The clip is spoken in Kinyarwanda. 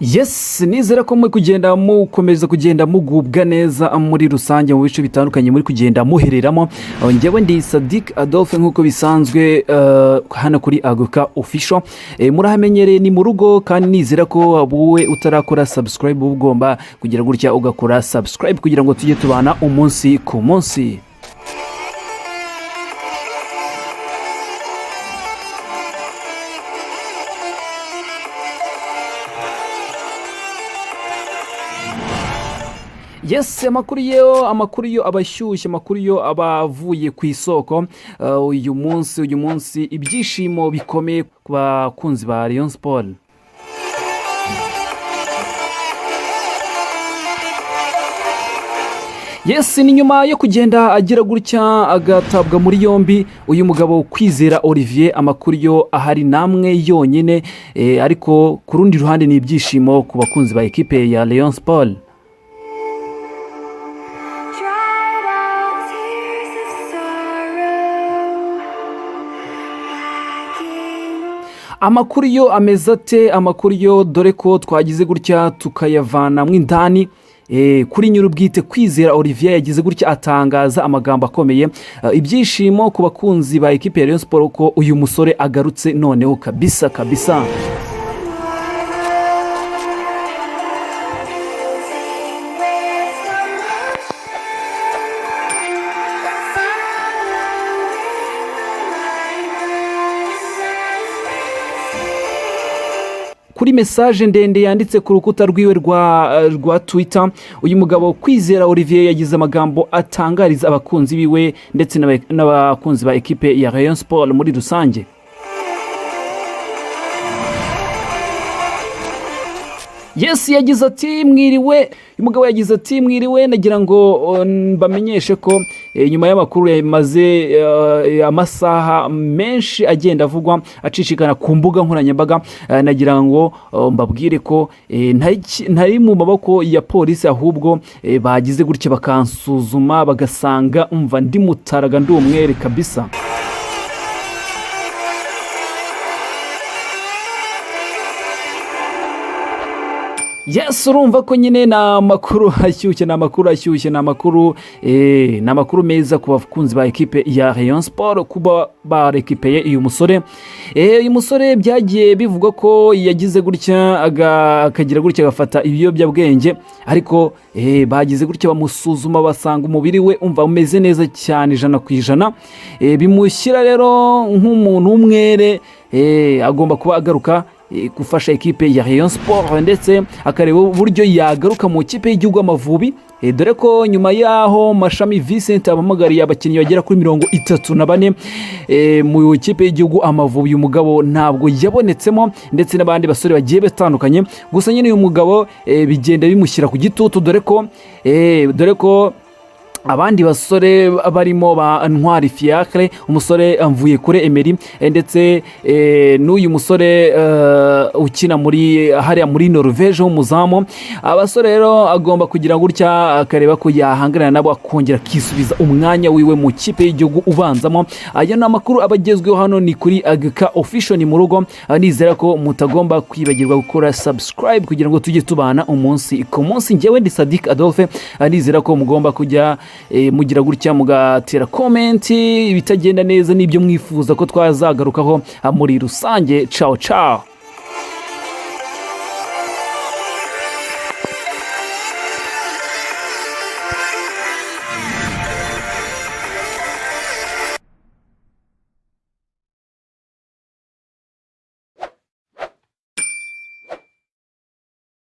Yes, nizera ko muri kugenda mukomeza kugenda mugubwa neza muri rusange mu bice bitandukanye muri kugenda muhereramo. Njyewe ndi Sadik Adolphe nk'uko bisanzwe hano kuri Aguka Official. Murahamenyereye ni mu rugo kandi nizera ko wowe utarakora subscribe ugomba kugira gutya ugakora subscribe kugira ngo tujye tubana umunsi ku munsi. Yes, amakuru yo abashyushye, amakuru yo abavuye ku isoko. Uyu munsi ibyishimo bikomeye ku bakunzi ba Rayon Sport. Yes, ni nyuma yo kugenda agira gutya agatabwa muri yombi uyu mugabo Kwizera Olivier, amakuru yo ahari namwe yonyine, ariko ku rundi ruhande ni ibyishimo ku bakunzi ba ekipe ya Rayon Sport. Amakuru yo ameze ate? Amakuru yo dore ko twagize gutya tukayavana mu indani kuri nyir'ubwite Kwizera Olivier yagize gutya atangaza amagambo akomeye, ibyishimo ku bakunzi ba ekipe ya Rayon Sport ko uyu musore agarutse noneho kabisa. Kuri message ndende yanditse ku rukuta rwiwe rwa Twitter, uyu mugabo Kwizera Olivier yagize amagambo atangariza abakunzi biwe ndetse n'abakunzi ba ekipe ya Rayon Sport muri rusange. Yes, yagize ati mwiriwe, uyu mugabo yagize ati mwiriwe, nagira ngo bamenyeshe ko nyuma y'amakuru yamaze amasaha menshi agenda avugwa acicikana ku mbuga nkoranyambaga, nagira ngo mbabwire ko ntari mu maboko ya polisi, ahubwo bagize gutya bakansuzuma bagasanga umva ndi mutaraga ndi umwere kabisa. Yes, urumva ko nyine na makuru ashyushye, ni amakuru meza ku bakunzi ba ekipe ya Rayon Sport kuba barekipeye uyu musore. Uyu musore byagiye bivugwa ko yagize gutya akagira gutya agafata ibiyobyabwenge, ariko bagize gutya bamusuzuma basanga umubiri we umva umeze neza cyane 100%, bimushyira rero nk'umuntu w'umwere, agomba kuba agaruka gufasha ekipe ya Rayon Sport ndetse akareba uburyo yagaruka mu kipe y'igihugu Amavubi, dore ko nyuma yaho Mashami Vincent abamagariye abakinnyi bagera kuri 34 mu kipe y'igihugu Amavubi. Uyu mugabo ntabwo yabonetsemo ndetse n'abandi basore bagiye batandukanye, gusa nyine uyu mugabo bigenda bimushyira ku gitutu, dore ko abandi basore barimo ba Ntwari Fiacre, umusore amvuye kure Emery, ndetse n'uyu musore ukina muri hariya muri Norvège w'umuzamu. Abasore rero agomba kugira gutya akareba ko yahangana nabo akongera kisubiza umwanya wiwe mu kipe y'igihugu ubanzamo. Aya ni amakuru abagezweho hano ni kuri Aguka Official, ni mu rugo. Nizera ko mutagomba kwibagirwa gukora subscribe kugira ngo tujye tubana umunsi ku munsi. Njyewe ndi Sadik Adolphe, nizera ko mugomba kujya mugira gutya mugatera comment ibitagenda neza n'ibyo mwifuza ko twazagarukaho muri rusange. Ciao.